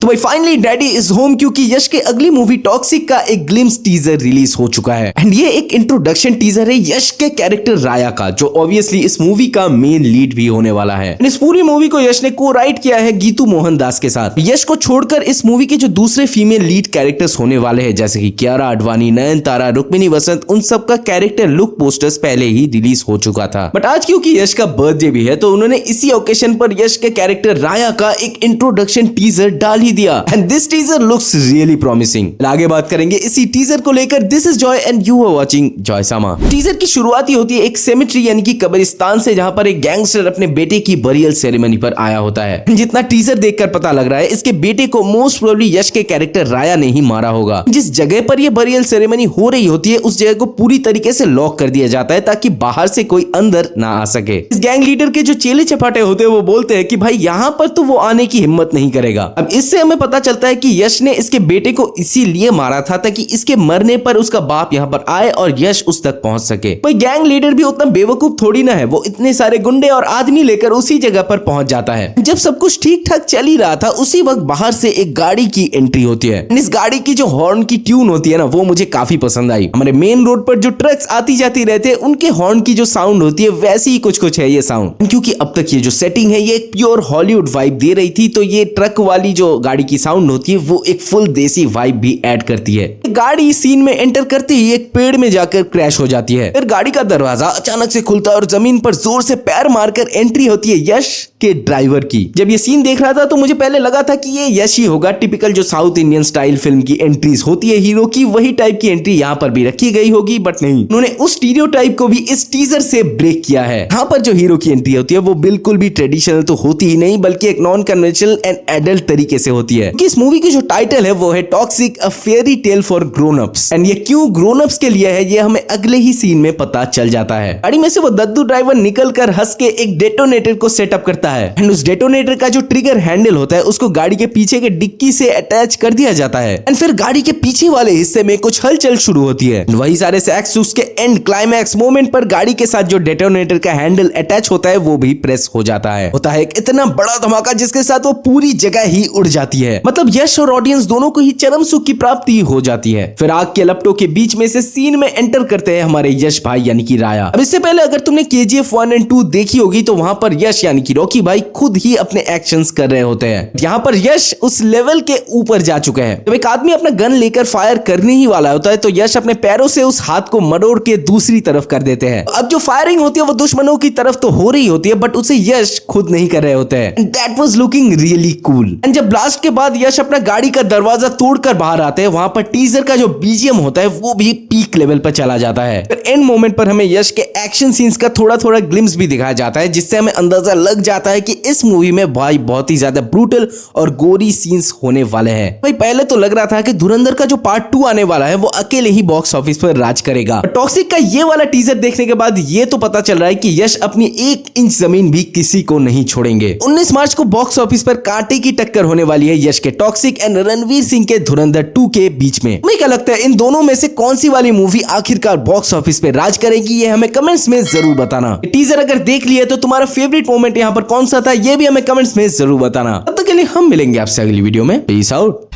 तो भाई finally daddy is home, क्योंकि यश के अगली मूवी टॉक्सिक का एक ग्लिम्स टीजर रिलीज हो चुका है। एंड ये एक इंट्रोडक्शन टीजर है यश के कैरेक्टर राया का, जो ऑब्वियसली इस मूवी का मेन लीड भी होने वाला है। इस पूरी मूवी को यश ने को राइट किया है गीतू मोहन दास के साथ। यश को छोड़कर इस मूवी के जो दूसरे फीमेल लीड कैरेक्टर्स होने वाले हैं, जैसे कि कियारा आडवाणी, नयनतारा, रुक्मिणी वसंत, उन सब का कैरेक्टर लुक पोस्टर्स पहले ही रिलीज हो चुका था। बट आज क्योंकि यश का बर्थडे भी है, तो उन्होंने इसी ओकेशन पर यश के कैरेक्टर राया का एक इंट्रोडक्शन टीजर डाल ही दिया। And this teaser looks really promising. आगे बात करेंगे इसी टीजर को लेकर। This is Joy and you are watching Joy सामा। टीजर की शुरुआत ही होती है एक सेमेट्री यानी कि कब्रिस्तान से, जहां पर एक गैंगस्टर अपने बेटे की बरियल सेरेमनी पर आया होता है। जितना टीजर देखकर पता लग रहा है, इसके बेटे को मोस्ट प्रोबेबली यश के कैरेक्टर राया ने ही मारा होगा। जिस जगह पर यह बरियल सेरेमनी हो रही होती है, उस जगह को पूरी तरीके से लॉक कर दिया जाता है ताकि बाहर से कोई अंदर ना आ सके। इस गैंग लीडर के जो चेले चपाटे होते हैं, वो बोलते हैं कि भाई यहाँ पर तो वो आने की हिम्मत नहीं करेगा। अब इससे हमें पता चलता है कि यश ने इसके बेटे को इसीलिए मारा था ताकि इसके मरने पर उसका बाप यहाँ पर आए और यश उस तक पहुंच सके। कोई गैंग लीडर भी उतना बेवकूफ थोड़ी ना है, वो इतने सारे गुंडे और आदमी लेकर उसी जगह पर पहुंच जाता है। जब सब कुछ ठीक ठाक चल ही रहा था, उसी वक्त बाहर से एक गाड़ी की एंट्री होती है। इस गाड़ी की जो हॉर्न की ट्यून होती है ना, वो मुझे काफी पसंद आई। हमारे मेन रोड पर जो ट्रक्स आती जाती रहते हैं, उनके हॉर्न की जो साउंड होती है, वैसी ही कुछ है ये साउंड। क्योंकि अब तक ये जो सेटिंग है, ये एक प्योर हॉलीवुड वाइब दे रही थी, तो ये ट्रक वाली जो गाड़ी की साउंड होती है, वो एक फुल देसी वाइब भी ऐड करती है। गाड़ी सीन में एंटर करते ही एक पेड़ में जाकर क्रैश हो जाती है। फिर गाड़ी का दरवाजा अचानक से खुलता है और जमीन पर जोर से पैर मारकर एंट्री होती है यश के ड्राइवर की। जब ये सीन देख रहा था तो मुझे पहले लगा था कि ये यश ही होगा। टिपिकल जो साउथ इंडियन स्टाइल फिल्म की एंट्रीज होती है हीरो की, वही टाइप की एंट्री यहाँ पर भी रखी गई होगी, बट नहीं, उन्होंने उस स्टीरियोटाइप को भी इस टीजर से ब्रेक किया है। यहाँ पर जो हीरो की एंट्री होती है, वो बिल्कुल भी ट्रेडिशनल तो होती ही नहीं, बल्कि एक नॉन कन्वेंशनल एंड एडल्ट तरीके से होती है। इस मूवी की जो टाइटल है वो है toxic, a fairy tale for grown ups. And ये क्यों ग्रोन अप्स के लिए है, ये हमें अगले ही सीन में पता चल जाता है। गाड़ी में से वो दद्दू ड्राइवर निकल कर हंस के एक डेटोनेटर को सेटअप करता है। एंड उस डेटोनेटर का जो ट्रिगर हैंडल होता है, उसको गाड़ी के पीछे के डिक्की से अटैच कर दिया जाता है। एंड फिर गाड़ी के पीछे वाले हिस्से में कुछ हलचल शुरू होती है। वही सारे सेक्स उसके एंड क्लाइमैक्स मोमेंट पर गाड़ी के साथ जो डेटोनेटर का हैंडल अटैच होता है, वो भी प्रेस हो जाता है। होता है एक इतना बड़ा धमाका जिसके साथ वो पूरी जगह ही उड़ जाती है। मतलब यश और ऑडियंस दोनों को ही चरम सुख की प्राप्ति हो जाती है। फिर आग के लपटों के बीच में से सीन में एंटर करते हैं हमारे यश भाई यानी कि राया। अब इससे पहले अगर तुमने KGF 1 और 2 देखी होगी, तो वहां पर यश यानी कि रॉकी भाई खुद ही अपने एक्शंस कर रहे होते हैं। यहाँ पर यश उस लेवल के ऊपर जा चुके हैं। जब एक आदमी अपना गन लेकर फायर करने ही वाला होता है, तो यश अपने पैरों से उस हाथ को मरोड़ के दूसरी तरफ कर देते हैं। अब जो फायरिंग होती है वो दुश्मनों की तरफ तो हो रही होती है, बट उसे यश खुद नहीं कर रहे होते हैं। That was looking really cool. And जब ब्लास्ट के बाद यश अपना गाड़ी का दरवाजा तोड़कर बाहर आते हैं, वहां पर टीजर का जो BGM होता है, वो भी पीक लेवल पर चला जाता है। फिर एंड मोमेंट पर हमें यश के एक्शन सीन्स का थोड़ा ग्लिम्स भी दिखाया जाता है, जिससे हमें अंदाजा लग जाता है कि इस मूवी में भाई बहुत ही ज्यादा ब्रूटल और गोरी सीन्स होने वाले हैं। भाई पहले तो लग रहा था कि धुरंधर का जो पार्ट 2 आने वाला है, वो अकेले ही बॉक्स ऑफिस पर राज करेगा। टॉक्सिक का ये वाला टीजर देखने के बाद ये तो पता चल रहा है कि यश अपनी 1 इंच जमीन भी किसी को नहीं छोड़ेंगे। 19 मार्च को बॉक्स ऑफिस पर कांटे की टक्कर होने वाली है यश के टॉक्सिक एंड रणवीर सिंह के धुरंधर 2 के बीच में। तुम्हें क्या लगता है, इन दोनों में से कौन सी वाली मूवी आखिरकार बॉक्स ऑफिस पे राज करेगी? ये हमें कमेंट्स में जरूर बताना। टीजर अगर देख लिया तो तुम्हारा फेवरेट मोमेंट यहाँ पर कौन सा था, ये भी हमें कमेंट्स में जरूर बताना। तब तक के लिए हम मिलेंगे आपसे अगली वीडियो में। Peace out.